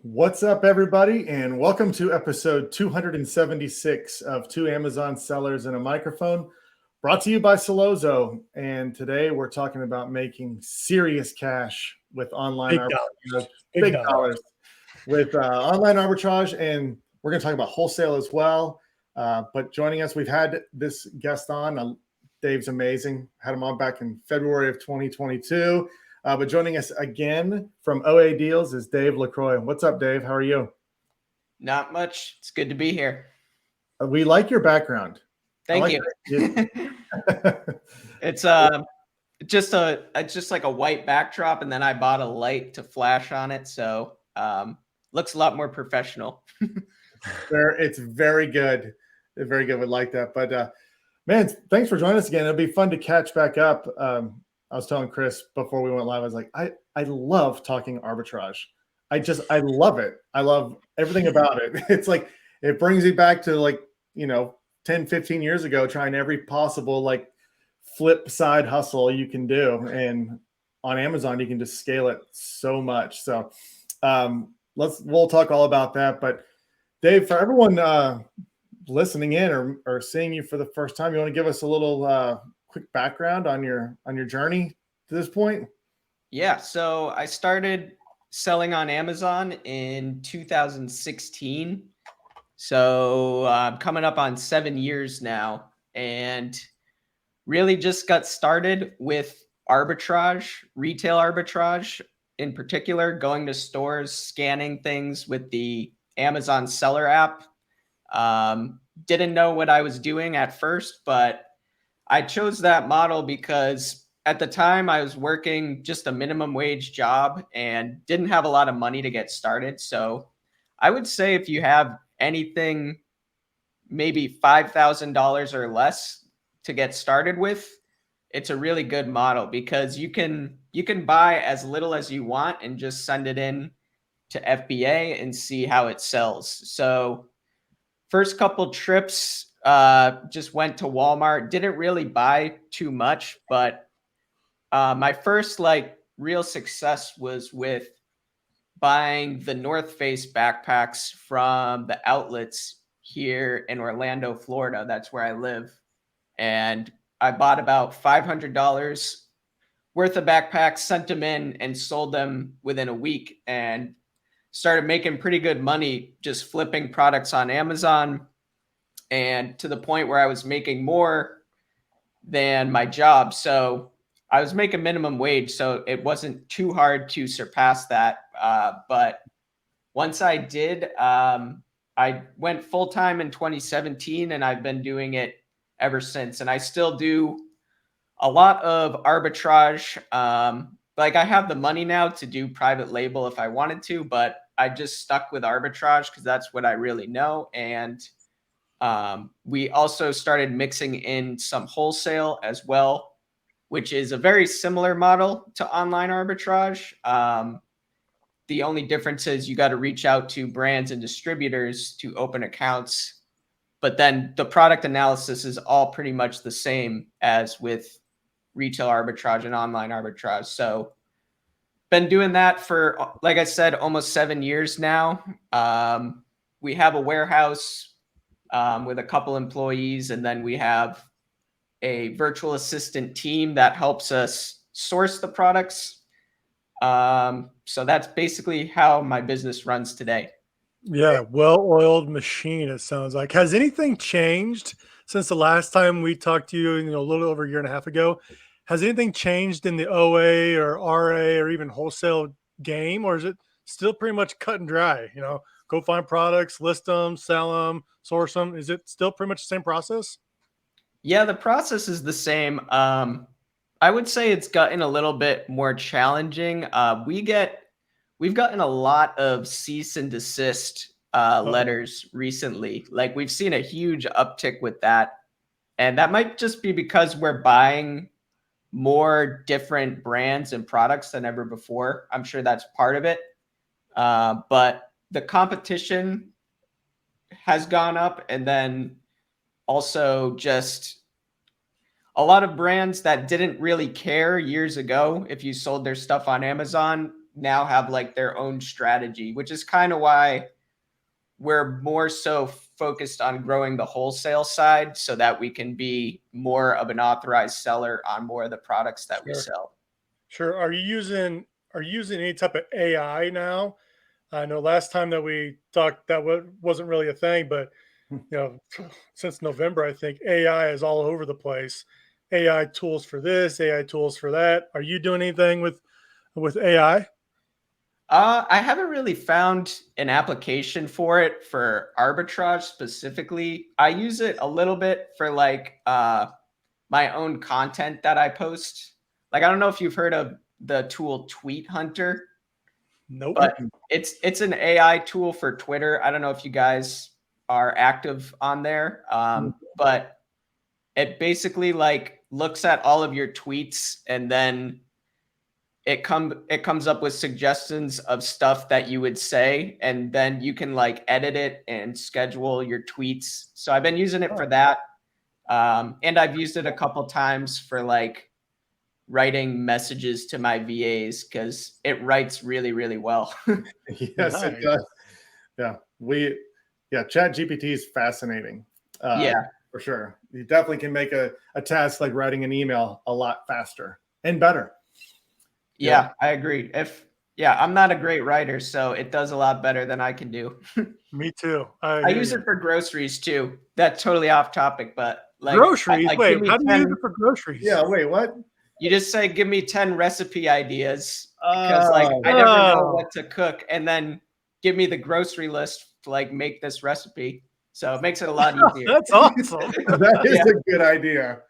What's up, everybody, and welcome to episode 276 of Two Amazon Sellers and a Microphone, brought to you by Solozo. And today we're talking about making serious cash with online arbitrage, big dollars with online arbitrage, and we're going to talk about wholesale as well. But joining us, we've had this guest on. Dave's amazing. Had him on back in February of 2022. But joining us again from OA Deals is Dave LaCroix. What's up, Dave? How are you? Not much. It's good to be here. We like your background. Thank you. It's just like a white backdrop, and then I bought a light to flash on it, so looks a lot more professional. It's very good. Very good. We like that. But man, thanks for joining us again. It'll be fun to catch back up. I was telling Chris before we went live, I was like, I love talking arbitrage. I love it. I love everything about it. It's like, it brings me back to 10, 15 years ago, trying every possible flip side hustle you can do. And on Amazon, you can just scale it so much. So we'll talk all about that. But Dave, for everyone listening in or seeing you for the first time, you want to give us a little quick background on your journey to this point? Yeah, so I started selling on Amazon in 2016. So I'm coming up on 7 years now, and really just got started with arbitrage, retail arbitrage in particular, going to stores, scanning things with the Amazon seller app. Didn't know what I was doing at first, but I chose that model because at the time I was working just a minimum wage job and didn't have a lot of money to get started. So I would say if you have anything, maybe $5,000 or less to get started with, it's a really good model because you can buy as little as you want and just send it in to FBA and see how it sells. So first couple trips, just went to Walmart, didn't really buy too much, but my first real success was with buying the North Face backpacks from the outlets here in Orlando, Florida. That's where I live. And I bought about $500 worth of backpacks, sent them in, and sold them within a week, and started making pretty good money just flipping products on Amazon. And to the point where I was making more than my job. So I was making minimum wage, so it wasn't too hard to surpass that. But once I did, I went full-time in 2017, and I've been doing it ever since. And I still do a lot of arbitrage. I have the money now to do private label if I wanted to, but I just stuck with arbitrage because that's what I really know. And we also started mixing in some wholesale as well, which is a very similar model to online arbitrage. The only difference is you got to reach out to brands and distributors to open accounts, but then the product analysis is all pretty much the same as with retail arbitrage and online arbitrage. So been doing that for, like I said, almost 7 years now. We have a warehouse with a couple employees, and then we have a virtual assistant team that helps us source the products. So that's basically how my business runs today. Yeah, well-oiled machine, it sounds like. Has anything changed since the last time we talked to you, a little over a year and a half ago? Has anything changed in the OA or RA or even wholesale game, or is it still pretty much cut and dry? Go find products, list them, sell them, source them. Is it still pretty much the same process? Yeah, the process is the same. I would say it's gotten a little bit more challenging. We've gotten a lot of cease and desist letters recently. We've seen a huge uptick with that. And that might just be because we're buying more different brands and products than ever before. I'm sure that's part of it. But the competition has gone up, and then also just a lot of brands that didn't really care years ago if you sold their stuff on Amazon now have like their own strategy, which is kind of why we're more so focused on growing the wholesale side so that we can be more of an authorized seller on more of the products that we Sure. sell. Sure. Are you using any type of AI now? I know last time that we talked that wasn't really a thing, but since November, I think AI is all over the place. AI tools for this, AI tools for that. Are you doing anything with AI? I haven't really found an application for it for arbitrage specifically. I use it a little bit for like my own content that I post. Like I don't know if you've heard of the tool Tweet Hunter, Nope. but it's an AI tool for Twitter. I don't know if you guys are active on there, but it basically like looks at all of your tweets and then it comes up with suggestions of stuff that you would say, and then you can like edit it and schedule your tweets. So I've been using it for that, and I've used it a couple times for like writing messages to my VAs because it writes really, really well. Yes, it Nice. does. Yeah, Chat GPT is fascinating. Yeah. For sure. You definitely can make a task like writing an email a lot faster and better. Yeah, I agree. I'm not a great writer, so it does a lot better than I can do. Me too. I use it for groceries too. That's totally off topic, but like Groceries. like, Wait, give me how do you 10 use it for groceries? Yeah, wait, what? You just say, give me 10 recipe ideas because like I never know what to cook, and then give me the grocery list to like make this recipe. So it makes it a lot easier. That's awesome. That is a good idea.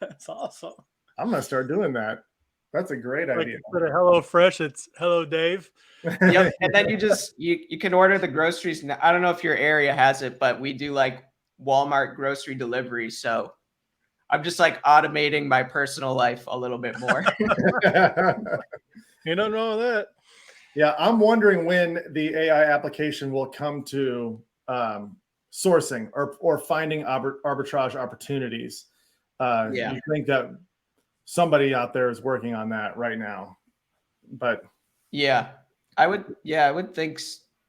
That's awesome. I'm gonna start doing that. That's a great Like idea. instead of Hello Fresh, it's Hello Dave. Yep. And then you can order the groceries. I don't know if your area has it, but we do like Walmart grocery delivery. So I'm just like automating my personal life a little bit more. You don't know that. Yeah, I'm wondering when the AI application will come to sourcing or finding arbitrage opportunities. You think that somebody out there is working on that right now, but I would think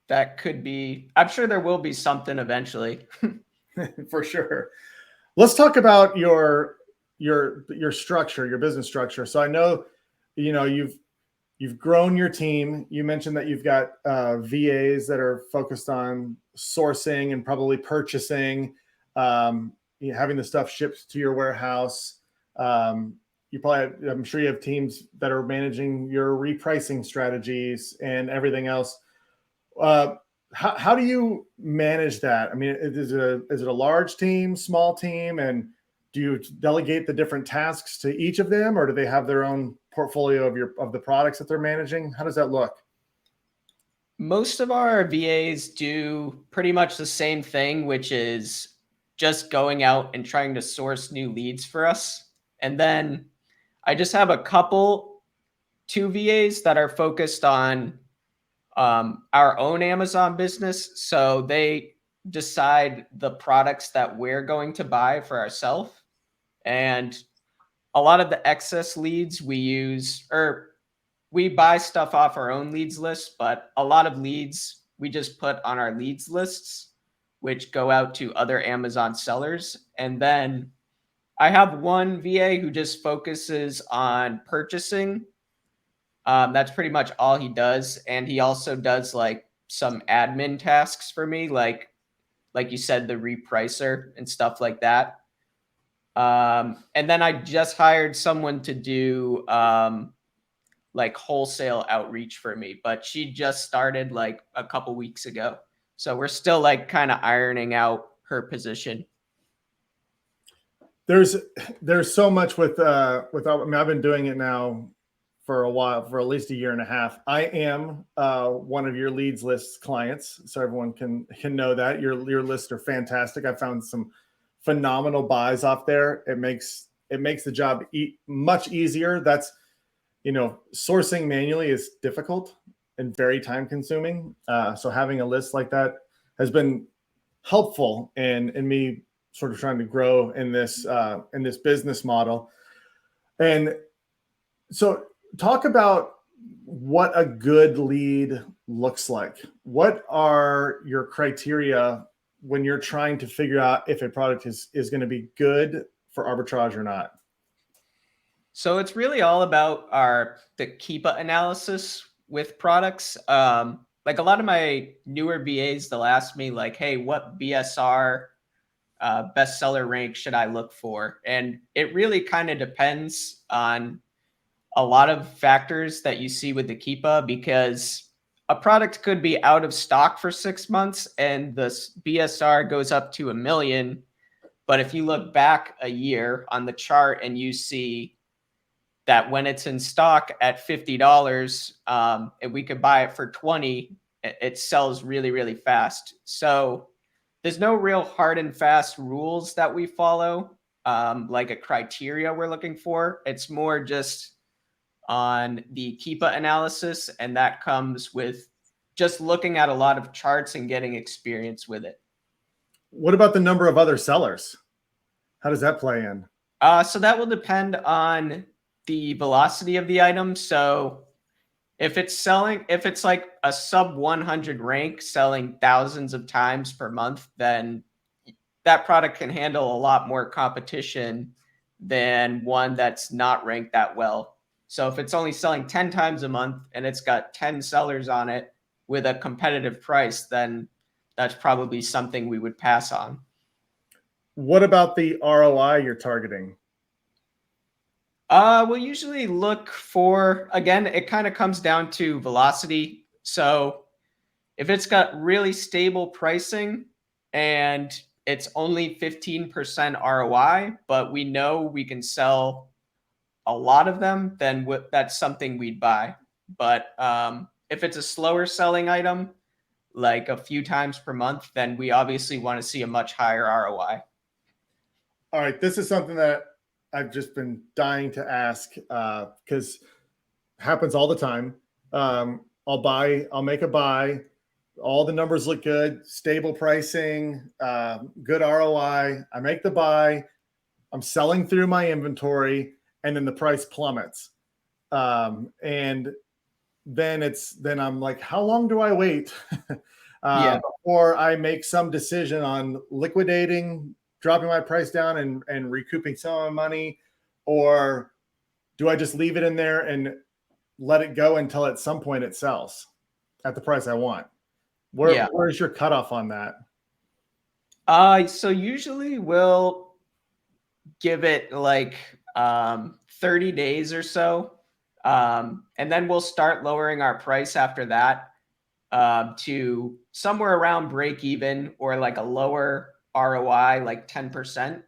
that could be. I'm sure there will be something eventually. for sure. Let's talk about your structure, your business structure. So I know, you've grown your team. You mentioned that you've got VAs that are focused on sourcing and probably purchasing, having the stuff shipped to your warehouse. I'm sure you have teams that are managing your repricing strategies and everything else. How do you manage that? I mean, is it a large team, small team, and do you delegate the different tasks to each of them, or do they have their own portfolio of the products that they're managing? How does that look? Most of our VAs do pretty much the same thing, which is just going out and trying to source new leads for us. And then I just have two VAs that are focused on our own Amazon business. So they decide the products that we're going to buy for ourselves. And a lot of the excess leads we use, or we buy stuff off our own leads list, but a lot of leads we just put on our leads lists, which go out to other Amazon sellers. And then I have one VA who just focuses on purchasing. That's pretty much all he does. And he also does like some admin tasks for me, like you said, the repricer and stuff like that. And then I just hired someone to do like wholesale outreach for me, but she just started like a couple weeks ago. So we're still like kind of ironing out her position. There's so much with I mean, I've been doing it now for a while, for at least a year and a half. I am one of your leads list clients, so everyone can know that your lists are fantastic. I found some phenomenal buys off there. It makes the job much easier. That's, sourcing manually is difficult and very time consuming. So having a list like that has been helpful in me sort of trying to grow in this business model. And so talk about what a good lead looks like. What are your criteria when you're trying to figure out if a product is going to be good for arbitrage or not? So it's really all about the Keepa analysis with products. Like a lot of my newer BAs, they'll ask me like, "Hey, what BSR bestseller rank should I look for?" And it really kind of depends on a lot of factors that you see with the Keepa, because a product could be out of stock for 6 months and the BSR goes up to 1 million. But if you look back a year on the chart and you see that when it's in stock at $50, and we could buy it for 20, it sells really, really fast. So there's no real hard and fast rules that we follow, like a criteria we're looking for. It's more just on the Keepa analysis, and that comes with just looking at a lot of charts and getting experience with it. What about the number of other sellers? How does that play in? So that will depend on the velocity of the item. So if it's like a sub 100 rank selling thousands of times per month, then that product can handle a lot more competition than one that's not ranked that well. So if it's only selling 10 times a month and it's got 10 sellers on it with a competitive price, then that's probably something we would pass on. What about the ROI you're targeting? We'll usually look for, again, it kind of comes down to velocity. So if it's got really stable pricing and it's only 15% ROI, but we know we can sell a lot of them, then that's something we'd buy. But if it's a slower selling item, like a few times per month, then we obviously want to see a much higher ROI. All right, this is something that I've just been dying to ask because happens all the time. I'll make a buy. All the numbers look good, stable pricing, good ROI. I make the buy. I'm selling through my inventory, and then the price plummets. And then I'm like, how long do I wait before I make some decision on liquidating, dropping my price down and recouping some of my money? Or do I just leave it in there and let it go until at some point it sells at the price I want? Where's your cutoff on that? So usually we'll give it like 30 days or so. And then we'll start lowering our price after that to somewhere around break even or like a lower ROI, like 10%.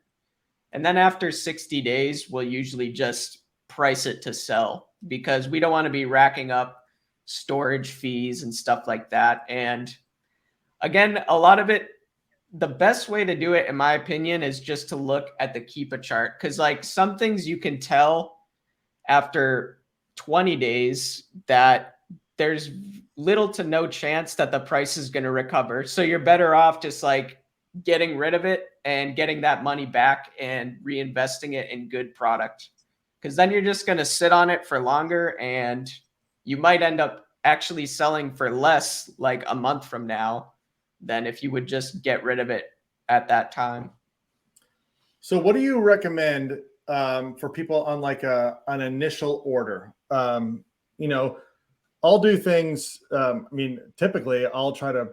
And then after 60 days, we'll usually just price it to sell, because we don't want to be racking up storage fees and stuff like that. And again, a lot of it, the best way to do it, in my opinion, is just to look at the Keepa chart. Because like some things you can tell after 20 days that there's little to no chance that the price is going to recover. So you're better off just like getting rid of it and getting that money back and reinvesting it in good product. Because then you're just going to sit on it for longer, and you might end up actually selling for less like a month from now than if you would just get rid of it at that time. So what do you recommend for people on like an initial order? I'll do things. Typically I'll try to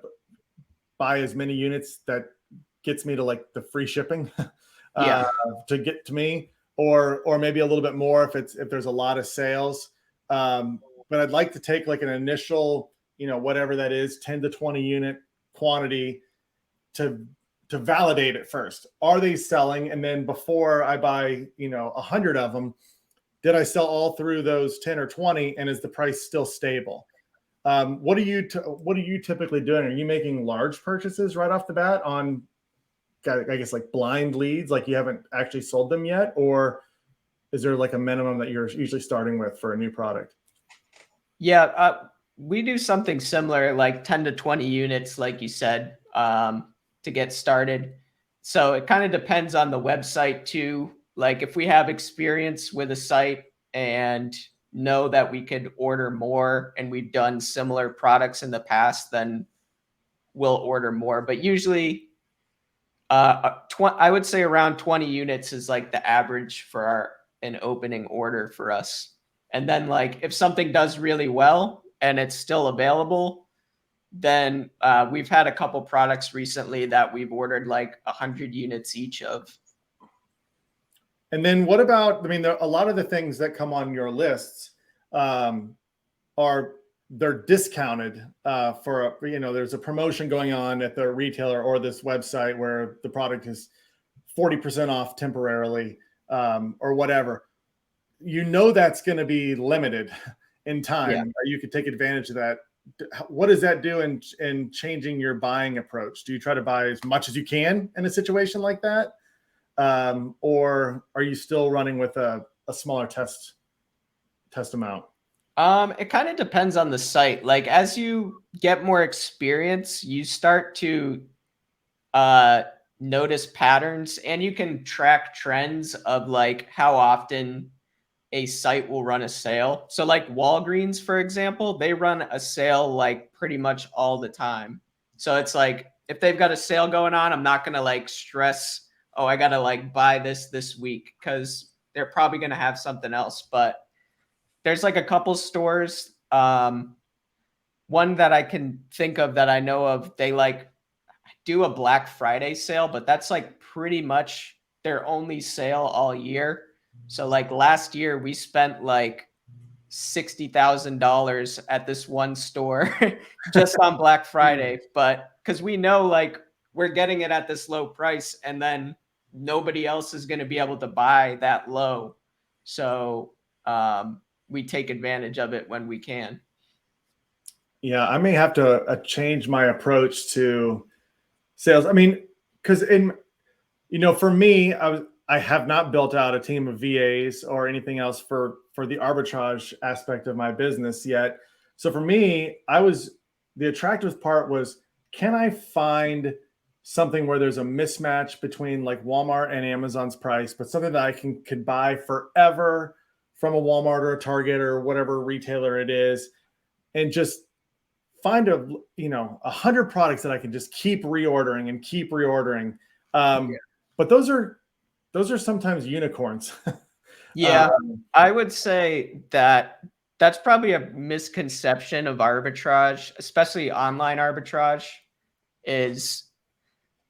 buy as many units that gets me to like the free shipping to get to me, or maybe a little bit more if there's a lot of sales. But I'd like to take like an initial, whatever that is, 10 to 20 unit quantity to validate it first. Are they selling? And then before I buy, 100 of them, did I sell all through those 10 or 20? And is the price still stable? What are you typically doing? Are you making large purchases right off the bat on, I guess, like blind leads, like you haven't actually sold them yet? Or is there like a minimum that you're usually starting with for a new product? Yeah, we do something similar, like 10 to 20 units, like you said, to get started. So it kind of depends on the website too. Like if we have experience with a site and know that we could order more and we've done similar products in the past, then we'll order more. But usually I would say around 20 units is like the average for an opening order for us. And then like if something does really well and it's still available, then we've had a couple products recently that we've ordered like 100 units each of. And then what about, I mean, a lot of the things that come on your lists they're discounted for there's a promotion going on at the retailer or this website where the product is 40% off temporarily or whatever. That's going to be limited in time. Yeah. You could take advantage of that. What does that do in changing your buying approach? Do you try to buy as much as you can in a situation like that? Or are you still running with a smaller test amount? It kind of depends on the site. Like as you get more experience, you start to notice patterns, and you can track trends of like how often a site will run a sale. So like Walgreens, for example, they run a sale like pretty much all the time. So it's like if they've got a sale going on, I'm not going to like stress, oh, I got to like buy this week, because they're probably going to have something else. But there's like a couple stores. One that I can think of that I know of, they like do a Black Friday sale, but that's like pretty much their only sale all year. So like last year we spent like $60,000 at this one store just on Black Friday, but because we know like we're getting it at this low price, and then nobody else is going to be able to buy that low. So we take advantage of it when we can. Yeah, I may have to change my approach to sales. I mean, because for me, I have not built out a team of VAs or anything else for the arbitrage aspect of my business yet. So for me, the attractive part was, can I find something where there's a mismatch between like Walmart and Amazon's price, but something that I could buy forever from a Walmart or a Target or whatever retailer it is, and just find 100 products that I can just keep reordering and keep reordering. But those are sometimes unicorns. Yeah, I would say that's probably a misconception of arbitrage, especially online arbitrage, is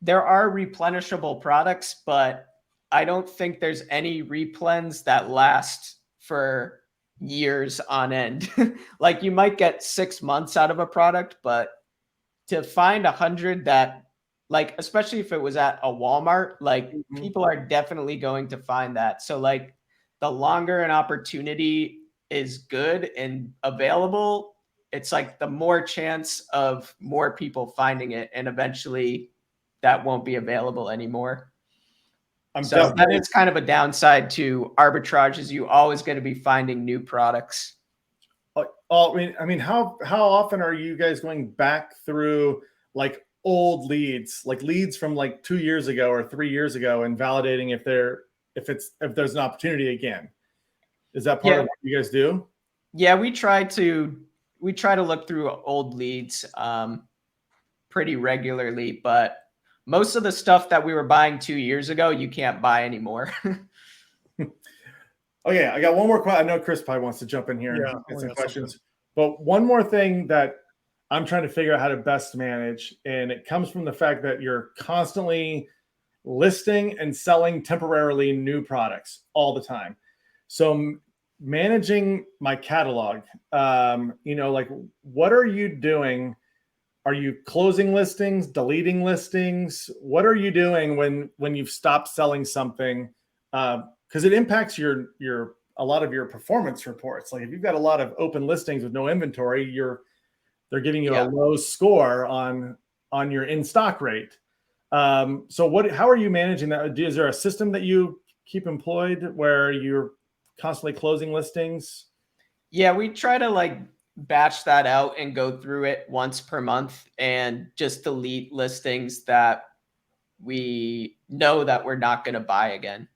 there are replenishable products, but I don't think there's any replens that last for years on end. Like you might get 6 months out of a product, but to find 100 that, like, especially if it was at a Walmart, like people are definitely going to find that. So like the longer an opportunity is good and available, it's like the more chance of more people finding it, and eventually that won't be available anymore. So that is kind of a downside to arbitrage, is you always going to be finding new products. I mean, how often are you guys going back through like old leads, like leads from like 2 years ago or 3 years ago, and validating if there's an opportunity again? Is that part of what you guys do? Yeah, we try to look through old leads pretty regularly, but most of the stuff that we were buying 2 years ago, you can't buy anymore. Okay, I got one more question. I know Chris probably wants to jump in here and get some questions. But one more thing that I'm trying to figure out how to best manage, and it comes from the fact that you're constantly listing and selling temporarily new products all the time. So managing my catalog, like what are you doing? Are you closing listings, deleting listings? What are you doing when you've stopped selling something? Because it impacts a lot of your performance reports. Like if you've got a lot of open listings with no inventory, they're giving you a low score on your in-stock rate. So how are you managing that? Is there a system that you keep employed where you're constantly closing listings? Yeah, we try to like batch that out and go through it once per month and just delete listings that we know that we're not going to buy again.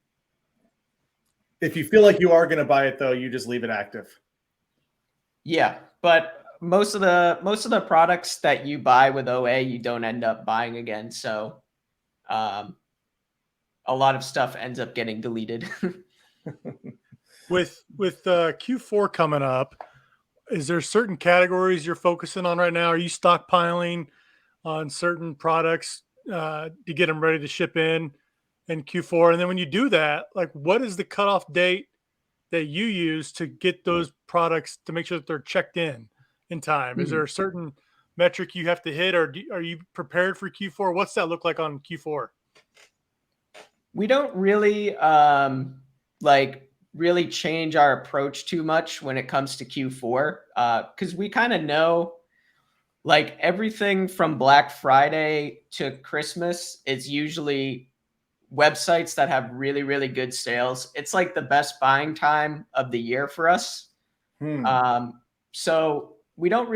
If you feel like you are going to buy it, though, you just leave it active. Yeah, but most of the products that you buy with OA, you don't end up buying again. So um, a lot of stuff ends up getting deleted. With Q4 coming up, is there certain categories you're focusing on right now? Are you stockpiling on certain products to get them ready to ship in Q4? And then when you do that, like what is the cutoff date that you use to get those products to make sure that they're checked in time? Is there a certain metric you have to hit, or are you prepared for Q4? What's that look like on Q4? We don't really really change our approach too much when it comes to Q4 because we kind of know like everything from Black Friday to Christmas is usually websites that have really, really good sales. It's like the best buying time of the year for us. So we don't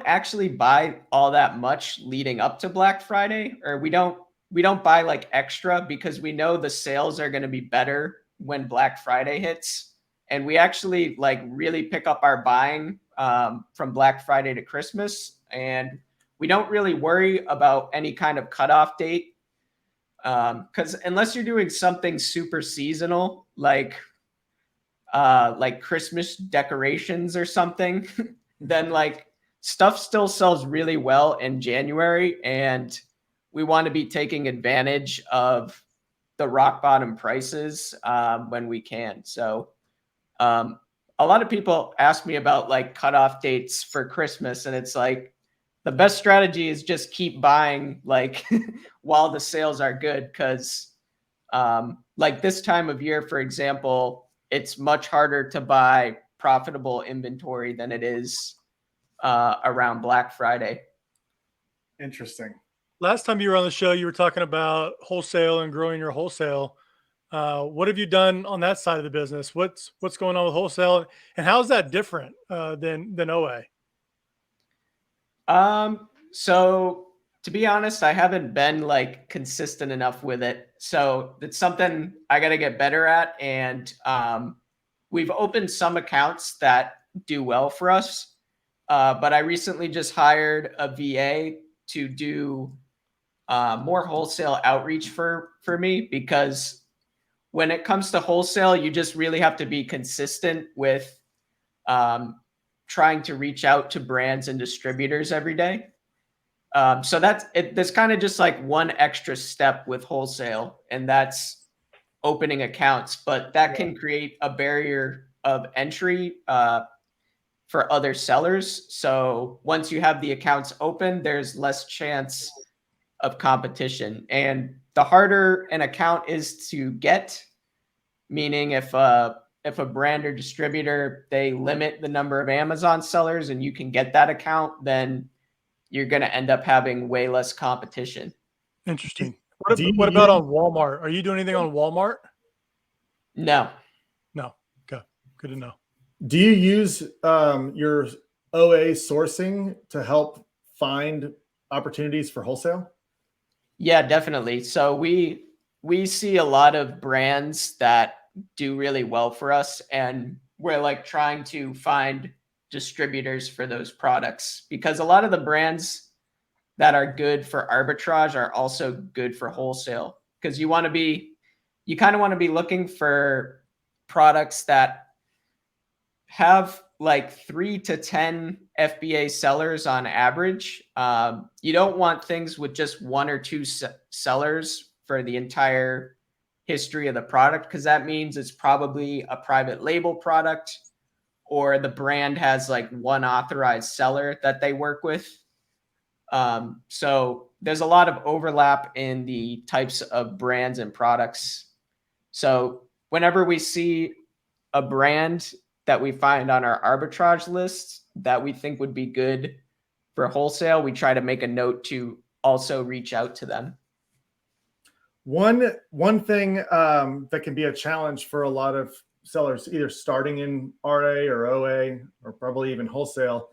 actually buy all that much leading up to Black Friday, or we don't buy like extra because we know the sales are going to be better when Black Friday hits. And we actually like really pick up our buying from Black Friday to Christmas. And we don't really worry about any kind of cutoff date because unless you're doing something super seasonal like Christmas decorations or something, then like stuff still sells really well in January, and we want to be taking advantage of the rock bottom prices when we can. So um, a lot of people ask me about like cutoff dates for Christmas, and it's like the best strategy is just keep buying like while the sales are good, because like this time of year, for example, it's much harder to buy profitable inventory than it is around Black Friday. Interesting. Last time you were on the show, you were talking about wholesale and growing your wholesale. What have you done on that side of the business? What's going on with wholesale, and how's that different than OA? So to be honest, I haven't been like consistent enough with it. So it's something I got to get better at. And we've opened some accounts that do well for us. But I recently just hired a VA to do more wholesale outreach for me, because when it comes to wholesale, you just really have to be consistent with trying to reach out to brands and distributors every day. So that's it. There's kind of just like one extra step with wholesale, and that's opening accounts. But that can create a barrier of entry for other sellers. So once you have the accounts open, there's less chance of competition. And the harder an account is to get, meaning if a brand or distributor, they limit the number of Amazon sellers and you can get that account, then you're going to end up having way less competition. Interesting. Do you What about use- on Walmart? Are you doing anything on Walmart? No. No. Okay. Good to know. Do you use your OA sourcing to help find opportunities for wholesale? Yeah, definitely. So we see a lot of brands that do really well for us, and we're like trying to find distributors for those products, because a lot of the brands that are good for arbitrage are also good for wholesale, because you kind of want to be looking for products that have like 3 to 10 FBA sellers on average. You don't want things with just 1 or 2 sellers for the entire history of the product, because that means it's probably a private label product, or the brand has like 1 authorized seller that they work with. So there's a lot of overlap in the types of brands and products. So whenever we see a brand that we find on our arbitrage list that we think would be good for wholesale, we try to make a note to also reach out to them. One thing that can be a challenge for a lot of sellers, either starting in RA or OA or probably even wholesale,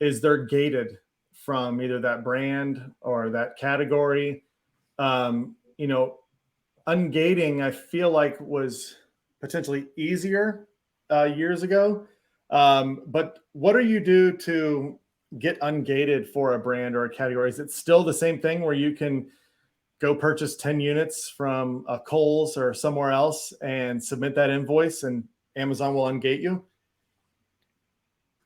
is they're gated from either that brand or that category. Ungating, I feel like, was potentially easier years ago. But what do you do to get ungated for a brand or a category? Is it still the same thing where you can go purchase 10 units from a Kohl's or somewhere else and submit that invoice and Amazon will ungate you?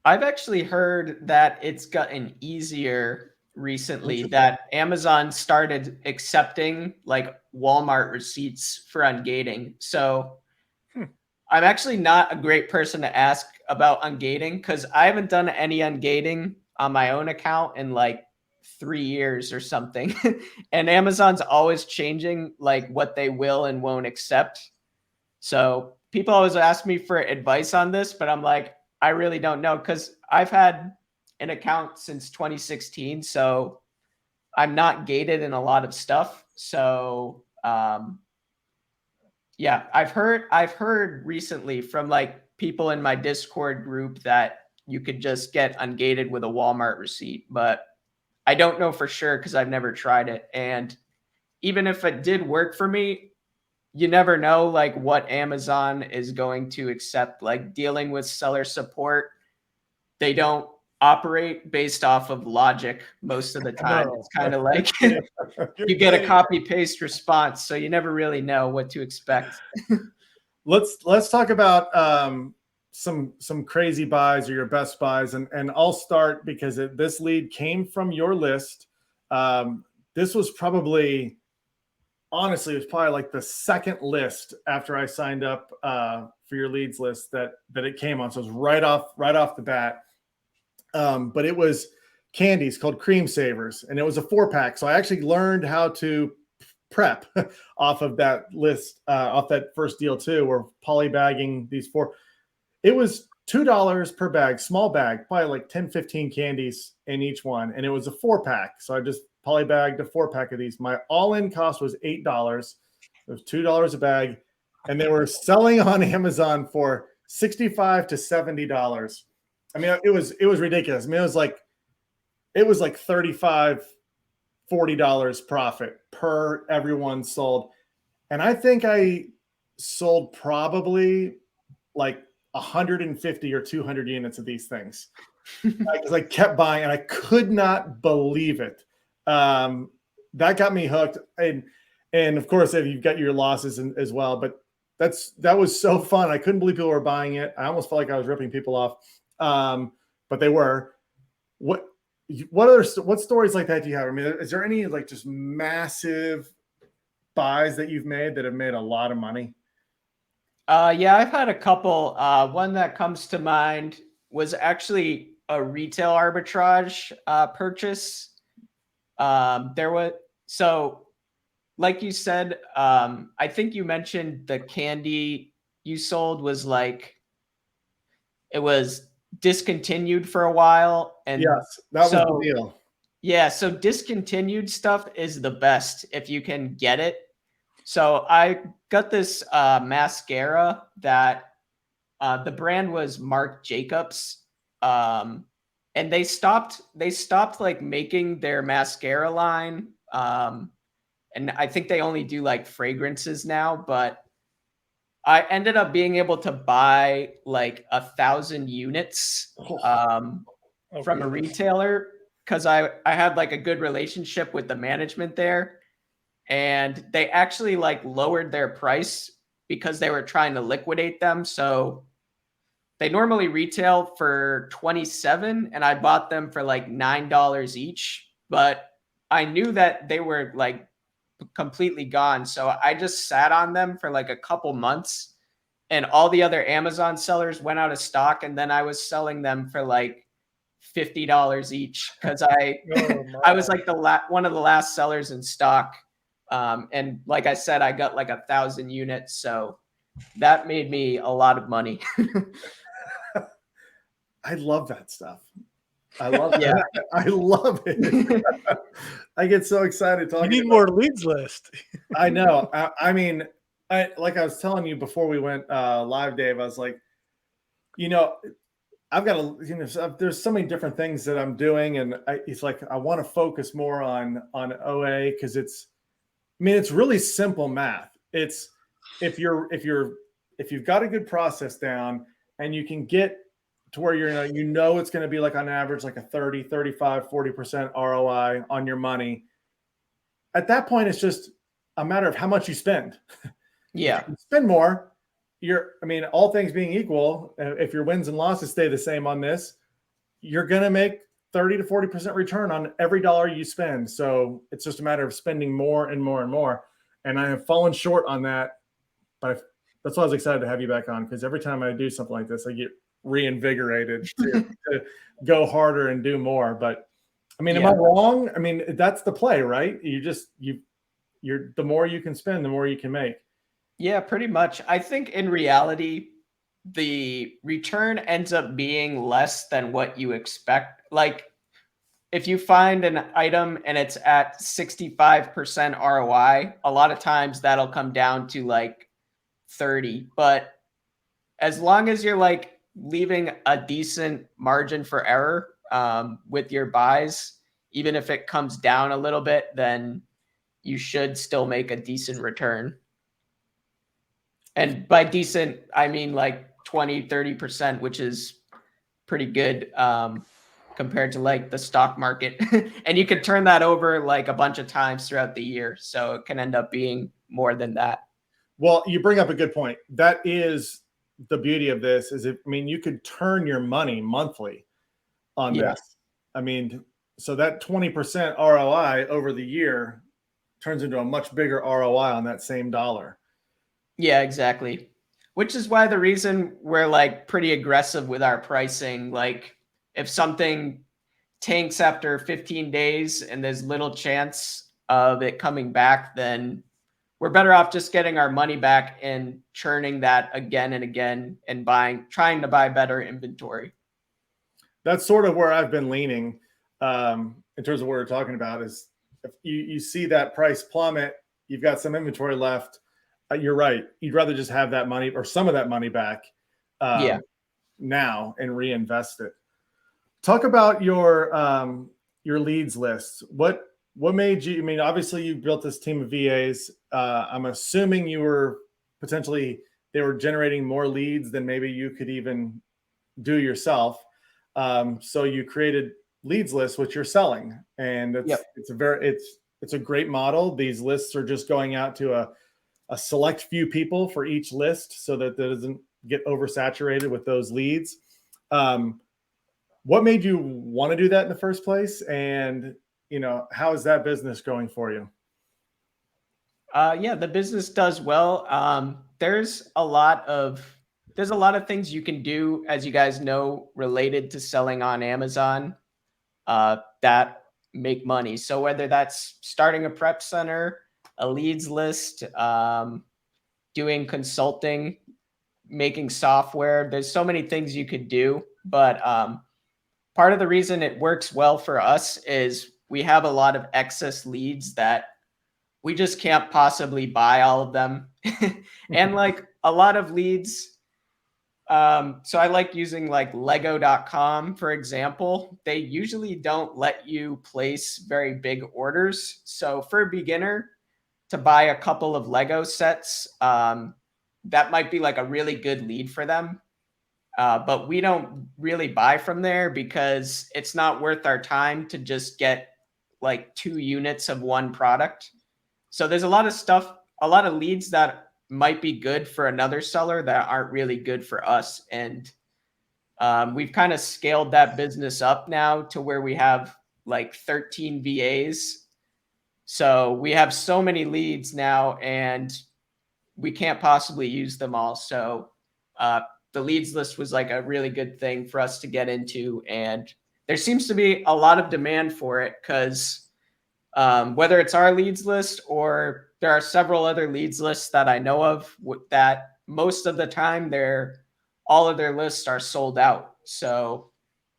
I've actually heard that it's gotten easier recently, that Amazon started accepting like Walmart receipts for ungating. So I'm actually not a great person to ask about ungating because I haven't done any ungating on my own account in like 3 years or something. And Amazon's always changing like what they will and won't accept. So people always ask me for advice on this, but I'm like, I really don't know because I've had an account since 2016. So I'm not gated in a lot of stuff. So yeah, I've heard recently from like people in my Discord group that you could just get ungated with a Walmart receipt, but I don't know for sure because I've never tried it. And even if it did work for me, you never know like what Amazon is going to accept. Like dealing with seller support, they don't operate based off of logic most of the time. No. It's kind of like you get a copy paste response, so you never really know what to expect. Let's talk about some crazy buys or your best buys, and I'll start because this lead came from your list. This was probably, honestly, it was probably like the second list after I signed up for your leads list that it came on. So it was right off the bat. But it was candies called Cream Savers, and it was a 4-pack. So I actually learned how to prep off of that list, off that first deal too. We're polybagging these 4. It was $2 per bag, small bag, probably like 10, 15 candies in each one. And it was a 4-pack. So I just polybagged a 4-pack of these. My all-in cost was $8. It was $2 a bag. And they were selling on Amazon for $65 to $70. I mean, it was ridiculous. I mean, it was like $35, $40 profit per everyone sold. And I think I sold probably like 150 or 200 units of these things because I kept buying and I could not believe it. That got me hooked. And of course, if you've got your losses as well, but that was so fun. I couldn't believe people were buying it. I almost felt like I was ripping people off. But they were. What stories like that do you have? I mean, is there any like just massive buys that you've made that have made a lot of money? Yeah, I've had a couple. One that comes to mind was actually a retail arbitrage purchase. Like you said, I think you mentioned the candy you sold was like it was discontinued for a while, and yes, that was the deal. Yeah, so discontinued stuff is the best if you can get it. So I got this mascara that the brand was Marc Jacobs, and they stopped like making their mascara line, and I think they only do like fragrances now. But I ended up being able to buy like 1,000 units from a retailer because I had like a good relationship with the management there. And they actually like lowered their price because they were trying to liquidate them. So they normally retail for $27 and I bought them for like $9 each, but I knew that they were like completely gone. So I just sat on them for like a couple months and all the other Amazon sellers went out of stock. And then I was selling them for like $50 each because I was like one of the last sellers in stock. And like I said, I got like 1,000 units. So that made me a lot of money. I love that stuff. I love it. Yeah. I love it. I get so excited talking. You need more leads list. I know. I mean, like I was telling you before we went live, Dave, I was like, I've got there's so many different things that I'm doing. And it's like, I want to focus more on OA because it's really simple math. It's if you've got a good process down and you can get to where it's going to be like on average like a 30, 35, 40% ROI on your money. At that point, it's just a matter of how much you spend. If you Yeah. can spend more, all things being equal, if your wins and losses stay the same on this, you're going to make 30 to 40% return on every dollar you spend. So it's just a matter of spending more and more and more. And I have fallen short on that, but that's why I was excited to have you back on, because every time I do something like this, I get reinvigorated to go harder and do more. But am I wrong? That's the play, right? You're the more you can spend, the more you can make. Yeah, pretty much. I think in reality, the return ends up being less than what you expect. Like if you find an item and it's at 65% ROI, a lot of times that'll come down to like 30. But as long as you're like leaving a decent margin for error with your buys, even if it comes down a little bit, then you should still make a decent return. And by decent, I mean like 20, 30%, which is pretty good compared to like the stock market. And you can turn that over like a bunch of times throughout the year. So it can end up being more than that. Well, you bring up a good point. That is the beauty of this is you could turn your money monthly on this. So that 20% ROI over the year turns into a much bigger ROI on that same dollar. Yeah, exactly. Which is why the reason we're like pretty aggressive with our pricing. Like if something tanks after 15 days and there's little chance of it coming back, then we're better off just getting our money back and churning that again and again and trying to buy better inventory. That's sort of where I've been leaning in terms of what we're talking about is if you see that price plummet, you've got some inventory left. You're right. You'd rather just have that money or some of that money back now and reinvest it. Talk about your leads list. What made you, obviously you built this team of VAs. I'm assuming they were generating more leads than maybe you could even do yourself. So you created leads lists, which you're selling. And it's a great model. These lists are just going out to a select few people for each list so that doesn't get oversaturated with those leads. What made you want to do that in the first place? And, how is that business going for you? The business does well. There's a lot of things you can do, as you guys know, related to selling on Amazon that make money. So whether that's starting a prep center, a leads list, doing consulting, making software, there's so many things you could do. But part of the reason it works well for us is we have a lot of excess leads that we just can't possibly buy all of them. And like a lot of leads. So I like using like lego.com, for example. They usually don't let you place very big orders. So for a beginner to buy a couple of Lego sets, that might be like a really good lead for them. But we don't really buy from there because it's not worth our time to just get like 2 units of one product. So there's a lot of leads that might be good for another seller that aren't really good for us. And we've kind of scaled that business up now to where we have like 13 VAs. So we have so many leads now and we can't possibly use them all. So the leads list was like a really good thing for us to get into. And there seems to be a lot of demand for it because whether it's our leads list or there are several other leads lists that I know of that most of the time all of their lists are sold out. So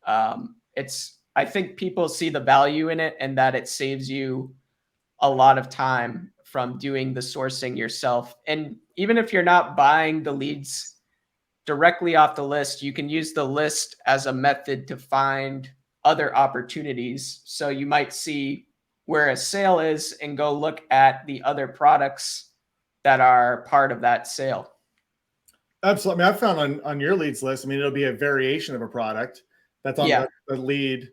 I think people see the value in it and that it saves you a lot of time from doing the sourcing yourself. And even if you're not buying the leads directly off the list, you can use the list as a method to find other opportunities. So you might see where a sale is and go look at the other products that are part of that sale. Absolutely. I mean, I found on your leads list, I mean, it'll be a variation of a product that's on the lead,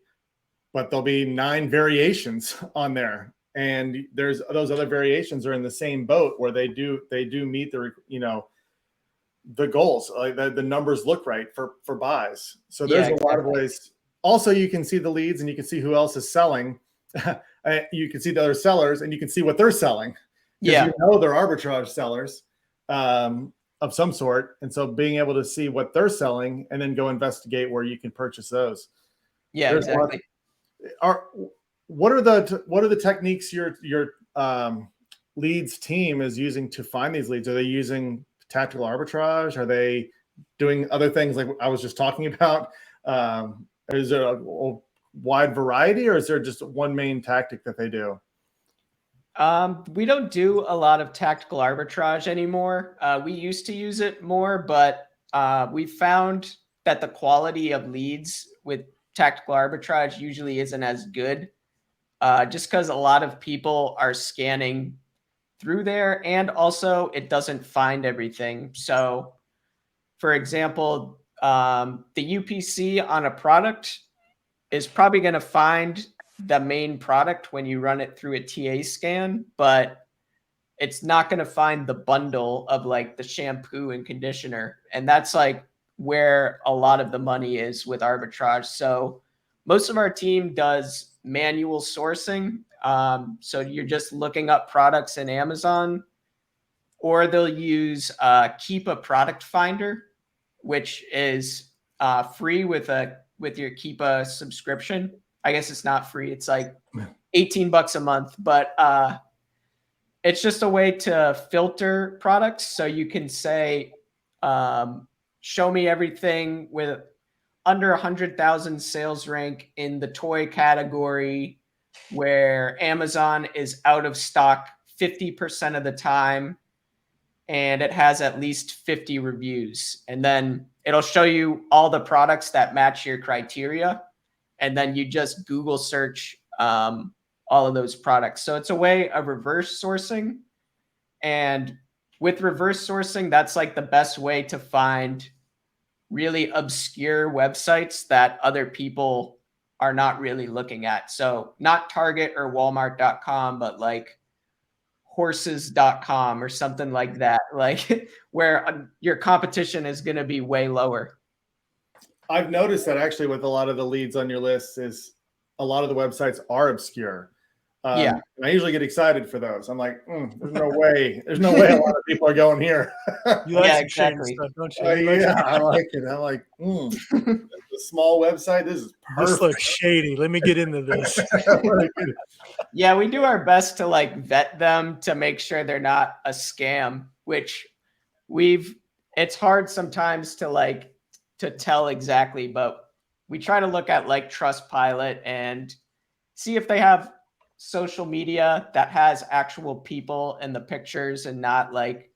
but there'll be 9 variations on there. And there's those other variations are in the same boat where they do meet the, the goals, like the numbers look right for buys. So there's a lot of ways. Also, you can see the leads and you can see who else is selling. You can see the other sellers and you can see what they're selling. Yeah. You they're arbitrage sellers of some sort. And so being able to see what they're selling and then go investigate where you can purchase those. Yeah, There's exactly. What are the techniques your leads team is using to find these leads? Are they using tactical arbitrage? Are they doing other things like I was just talking about? Is there a wide variety, or is there just one main tactic that they do? We don't do a lot of tactical arbitrage anymore. We used to use it more, but we found that the quality of leads with tactical arbitrage usually isn't as good, just because a lot of people are scanning through there, and also it doesn't find everything. So, for example, the UPC on a product is probably going to find the main product when you run it through a TA scan, but it's not going to find the bundle of like the shampoo and conditioner. And that's like where a lot of the money is with arbitrage. So most of our team does manual sourcing. So you're just looking up products in Amazon, or they'll use Keep a Product Finder, which is free with your Keepa subscription. I guess it's not free. It's like $18 a month, but it's just a way to filter products. So you can say, show me everything with under 100,000 sales rank in the toy category where Amazon is out of stock 50% of the time, and it has at least 50 reviews. And then it'll show you all the products that match your criteria. And then you just Google search all of those products. So it's a way of reverse sourcing. And with reverse sourcing, that's like the best way to find really obscure websites that other people are not really looking at. So not Target or Walmart.com, but like horses.com or something like that, like where your competition is going to be way lower. I've noticed that actually with a lot of the leads on your list is a lot of the websites are obscure. And I usually get excited for those. I'm like, there's no way a lot of people are going here. You like exactly stuff, don't you? I like it. I'm like, the small website. This is perfect. This looks shady. Let me get into this. Yeah, we do our best to like vet them to make sure they're not a scam, which it's hard sometimes to tell exactly, but we try to look at like Trustpilot and see if they have social media that has actual people in the pictures and not like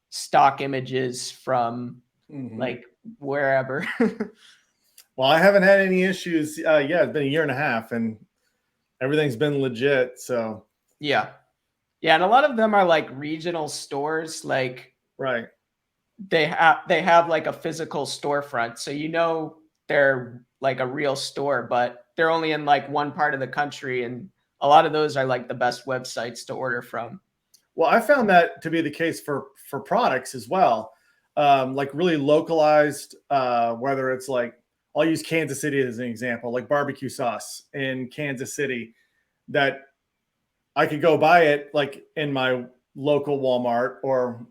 stock images from like wherever. Well, I haven't had any issues. It's been a year and a half and everything's been legit. So yeah. And a lot of them are like regional stores. Like right. They have like a physical storefront. So they're like a real store, but they're only in like one part of the country. And a lot of those are like the best websites to order from. Well, I found that to be the case for products as well. Like really localized, whether it's like, I'll use Kansas City as an example, like barbecue sauce in Kansas City, that I could go buy it like in my local Walmart or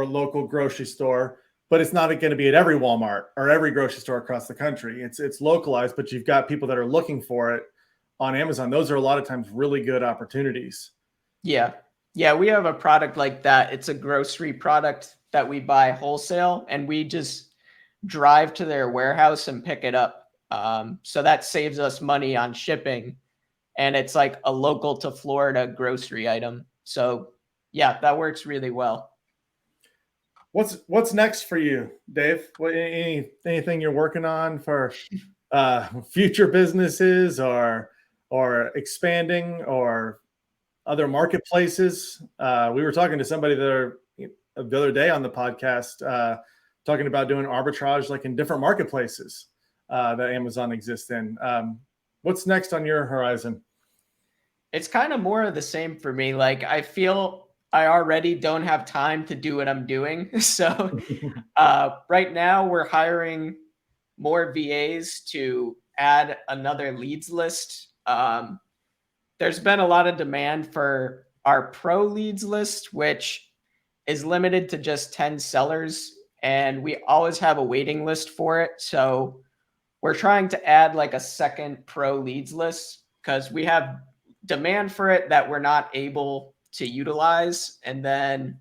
local grocery store, but it's not going to be at every Walmart or every grocery store across the country. It's localized, but you've got people that are looking for it on Amazon. Those are a lot of times really good opportunities. Yeah. We have a product like that. It's a grocery product that we buy wholesale, and we just drive to their warehouse and pick it up. So that saves us money on shipping, and it's like a local to Florida grocery item. So yeah, that works really well. What's next for you, Dave? Anything you're working on for future businesses or expanding or other marketplaces? We were talking to somebody the other day on the podcast talking about doing arbitrage like in different marketplaces that Amazon exists in. What's next on your horizon? It's kind of more of the same for me. Like, I feel I already don't have time to do what I'm doing. So right now we're hiring more VAs to add another leads list. There's been a lot of demand for our pro leads list, which is limited to just 10 sellers. And we always have a waiting list for it. So we're trying to add like a second pro leads list because we have demand for it that we're not able to utilize. And then,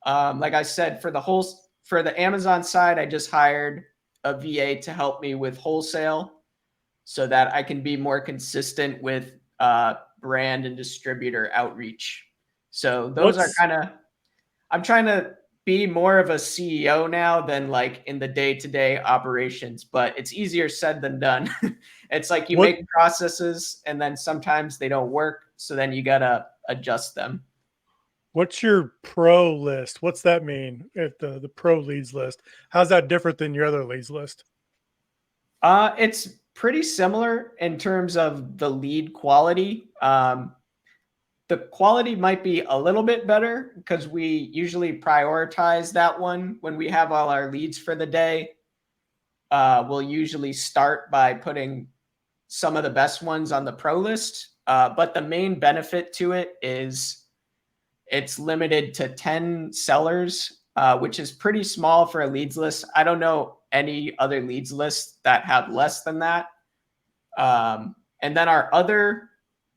like I said, for the Amazon side, I just hired a VA to help me with wholesale so that I can be more consistent with brand and distributor outreach. So those are kind of, I'm trying to be more of a CEO now than like in the day-to-day operations, but it's easier said than done. It's like you make processes and then sometimes they don't work. So then you got to adjust them. What's your pro list? What's that mean? If the pro leads list, how's that different than your other leads list? It's pretty similar in terms of the lead quality. The quality might be a little bit better because we usually prioritize that one when we have all our leads for the day. We'll usually start by putting some of the best ones on the pro list. But the main benefit to it is it's limited to 10 sellers, which is pretty small for a leads list. I don't know any other leads lists that have less than that. And then our other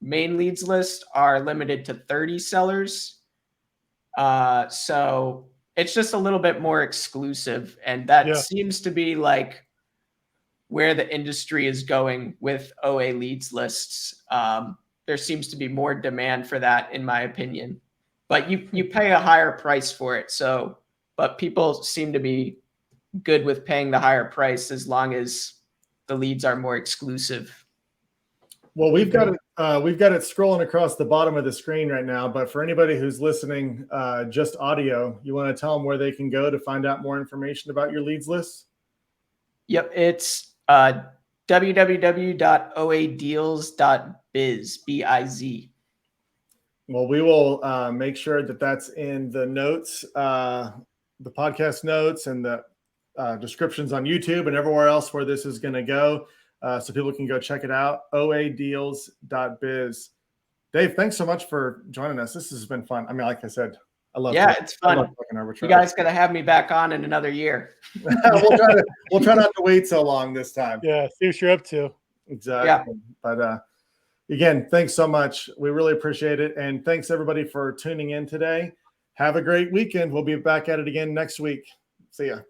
main leads list are limited to 30 sellers. So it's just a little bit more exclusive. And that seems to be like where the industry is going with OA leads lists. There seems to be more demand for that, in my opinion. But you pay a higher price for it. So, but people seem to be good with paying the higher price as long as the leads are more exclusive. Well, we've got it scrolling across the bottom of the screen right now. But for anybody who's listening, just audio, you want to tell them where they can go to find out more information about your leads list? Yep, it's www.oadeals.biz, B-I-Z. Well, we will make sure that that's in the notes, the podcast notes, and the descriptions on YouTube and everywhere else where this is going to go. So people can go check it out, oadeals.biz. Dave, thanks so much for joining us. This has been fun. I mean, like I said, I love it's fun. I love talking arbitrage. You guys got to have me back on in another year. we'll try not to wait so long this time. Yeah, see what you're up to. Exactly. Yeah. But again, thanks so much. We really appreciate it. And thanks everybody for tuning in today. Have a great weekend. We'll be back at it again next week. See ya.